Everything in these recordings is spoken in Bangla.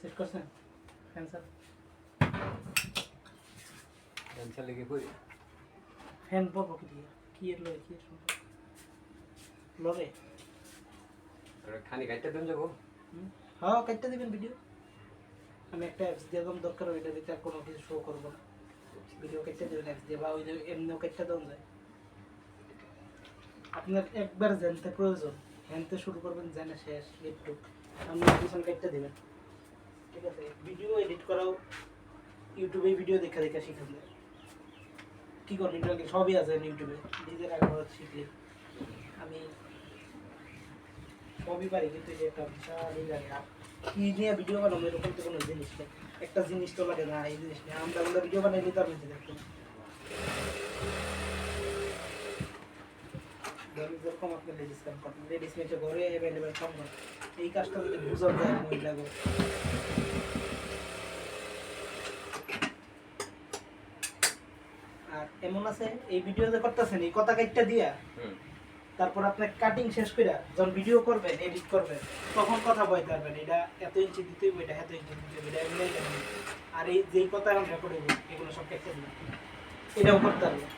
সেট করছেন ফ্যান স্যার লেগে পড়ি ফ্যান পাবো কি দিয়ে কি এর লয় কি এর লরে খানি কাটতে দেন যাবো হ্যাঁ কাটতে দিবেন ভিডিও আমি একটা অ্যাপস দিয়ে একদম দরকার ওইটা দিতে আর কোনো কিছু শো করবো না ভিডিও কেটে দেবেন অ্যাপস দিয়ে বা ওই যে এমনিও কেটে দেওয়া যায় আপনার একবার জানতে প্রয়োজন জানতে শুরু করবেন জানে শেষ একটু আপনি পিছন কেটে দেবেন ঠিক আছে ভিডিও এডিট করাও ইউটিউবে ভিডিও দেখা দেখা শিখে যায় কী করবেন ইউটিউবে সবই আছে ইউটিউবে নিজের আগ্রহ শিখলে আমি সবই পারি কিন্তু এই যে একটা বিশালই লাগে আর কি নিয়ে ভিডিও বানাবো এরকম তো কোনো জিনিস নেই একটা জিনিস তো লাগে না এই জিনিস নিয়ে আমরা ভিডিও বানাইলে তো আমি দেখতো যেরকম আপনি লেডিস কাম করেন লেডিস মেয়েছে ঘরে অ্যাভেলেবেল কম হয় এই কাজটা যদি বুঝান যায় মহিলাকে আর এমন আছে এই ভিডিও যে করতেছেন এই কথা কাটটা দিয়া তারপর আপনি কাটিং শেষ করে যখন ভিডিও করবেন এডিট করবেন তখন কথা বলতে পারবেন এটা এত ইঞ্চি দিতে হবে এটা এত ইঞ্চি দিতে হবে এটা এমনি আর এই যেই কথা এখন রেকর্ড হইব এগুলো সব কেটে দিবেন এটাও করতে পারবেন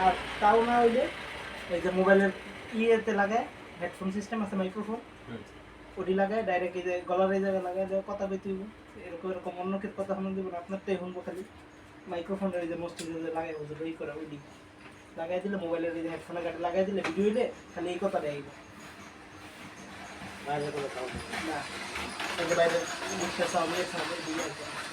আর তাও না হইলে এই যে মোবাইলের ইয়েতে লাগায় হেডফোন সিস্টেম আছে মাইক্রোফোন ওটি লাগায় ডাইরেক্ট এই যে গলার এই জায়গায় লাগায় যে কথা বলতে হইব এরকম এরকম অন্য কিছু কথা শুনে দেবেন আপনারটাই শুনবো খালি মাইক্রোফোনের এই যে মস্তিষ্ক যে লাগাই বুঝে ওই করে ওই দিক লাগাই দিলে মোবাইলের এই যে হেডফোনের গাড়ি লাগাই দিলে ভিডিও হইলে খালি এই কথাটা আইব না এই যে বাইরে মিক্সার সাউন্ড এর সাউন্ড দিয়ে আসবে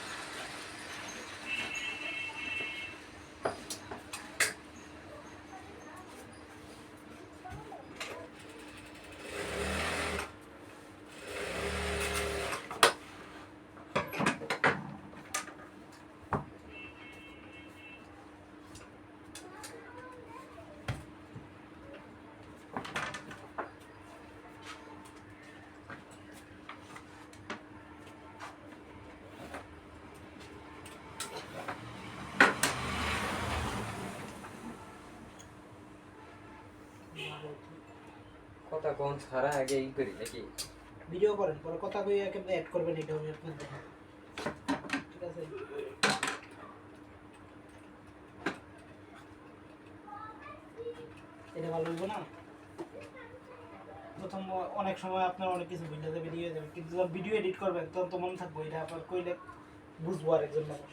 কথা কোন ছাড়া আগে ই করি নাকি ভিডিও করেন পরে কথা কই কেমনে অ্যাড করবেন এটা আমি আপনাদের দেখাবো ঠিক আছে এটা ভালো হইব না প্রথম অনেক সময় আপনার অনেক কিছু ভুলে যাবে বেরিয়ে যাবে কিন্তু যখন ভিডিও এডিট করবেন তখন তো মনে থাকবো এটা আপনার কইলে বুঝবো আর একজন মানুষ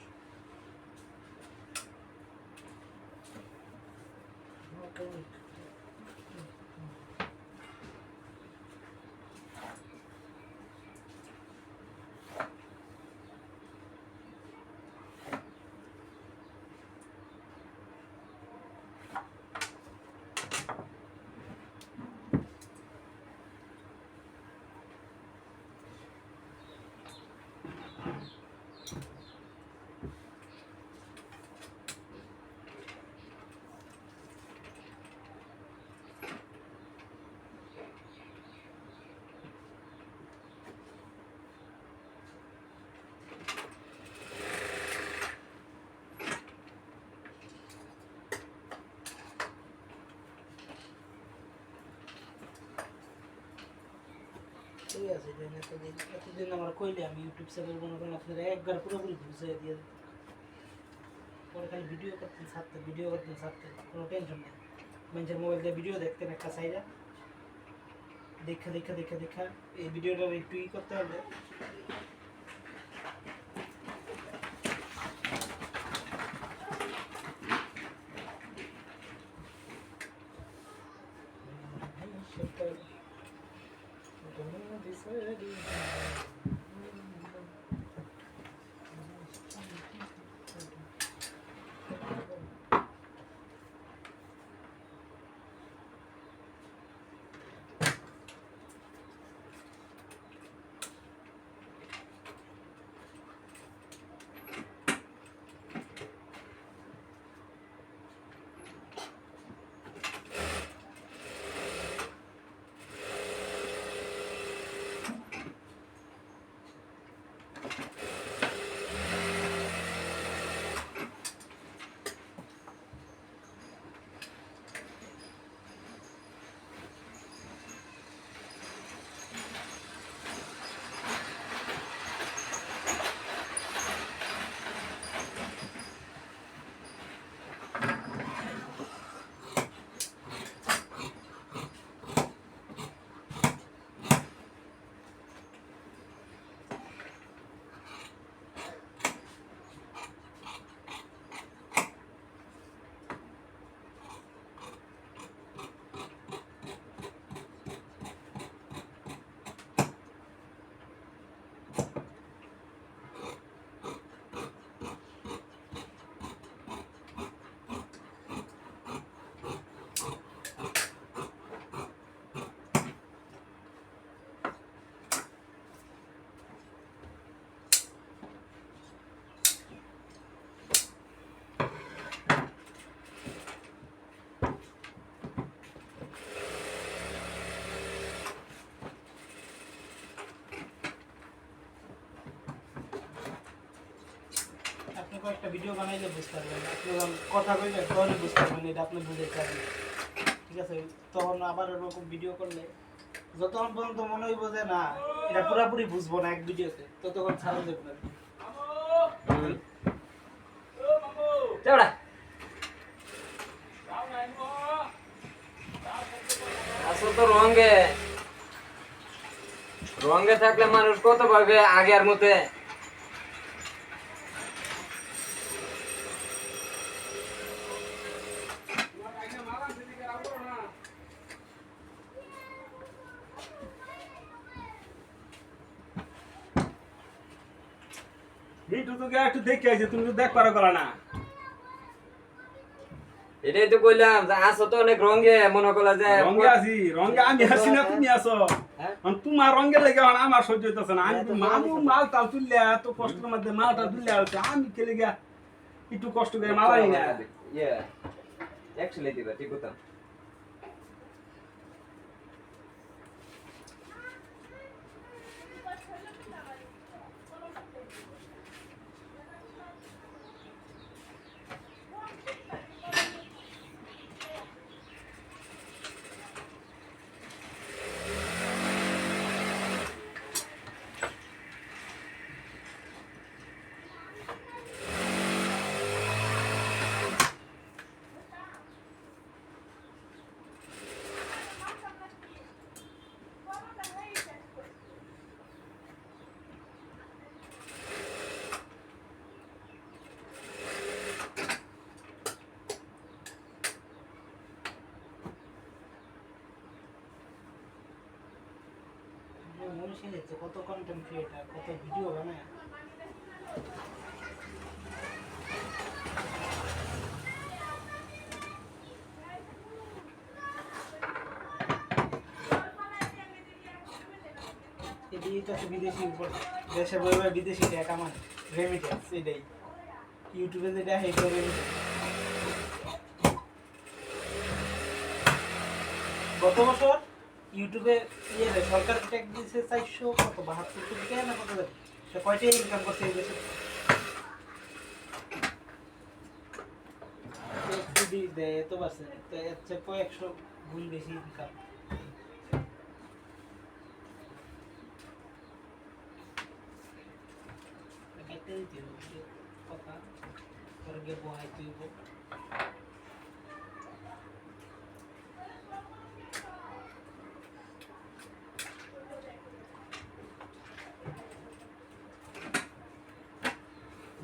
ঠিক আছে এতদিন আমার কইলে আমি ইউটিউব চ্যানেল মনে করেন আপনারা একবার পুরোপুরি বুঝিয়ে দিয়ে পরে খালি ভিডিও করতেন ছাড়তেন কোনো টেনশন নেই মানুষের মোবাইল দিয়ে ভিডিও দেখতেন একটা সাইডে দেখা এই ভিডিওটা একটু ই করতে হবে একটা ভিডিও বানাইলে বুঝতে পারবেন, আপনি যখন কথা কইবেন তাহলে বুঝতে পারবেন এটা আপনি বুঝাইতে পারবেন, ঠিক আছে? তখন আবার এরকম ভিডিও করলে যতক্ষণ পর্যন্ত মনে হইব যে না এটা পুরোপুরি বুঝবো না এক ভিডিওতে, ততক্ষণ ছাড়া যাবে না। চড়া আসো তো রঙে রঙে থাকলে মানুষ কত ভাবে আগের মতে মিটু তোকে একটু দেখে আইছে, তুমি তো দেখ পারো গলা না। এটাই তো কইলাম যে আসো তো অনেক রঙে মনে করলা যে রঙে আছি, রঙে আমি আছি না তুমি আছো। তোমার রঙের লেগে আমার সহ্য হইতেছে না। আমি মামু মাল টাল তুললে এত কষ্টের মধ্যে মালটা তুললে হচ্ছে, আমি খেলে গিয়া একটু কষ্ট করে মালাই না। ইয়ে অ্যাকচুয়ালি দিবা ঠিক কথা। মনীষী দেখছে কত কন্টেন্ট ক্রিয়েটার, কত ভিডিও বানায়। এদিকে তো বিদেশি উপর দেশে বই বই বিদেশি টাকা আমার রেমিটেন্স, এটাই ইউটিউবে যেটা হেড করে গত বছর ইউটিউবে সরকার ট্যাক্স দিয়েছে 472 কোটি টাকা না কত, সে কয়টা ইনকাম করছে এই দেশে? দেয় এত পারছে, তো এর চেয়ে কয়েকশো গুণ বেশি ইনকাম। কথা পরে গিয়ে বহাই তুইব।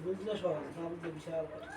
বুঝলে সহজ, না বুঝলে বিশাল কথা।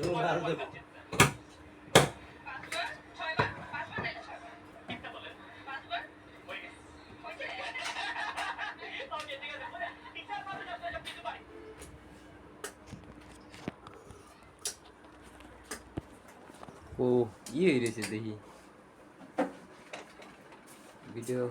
রোনালদো ও ইয়ে হয়ে রয়েছে দেখি ভিডিও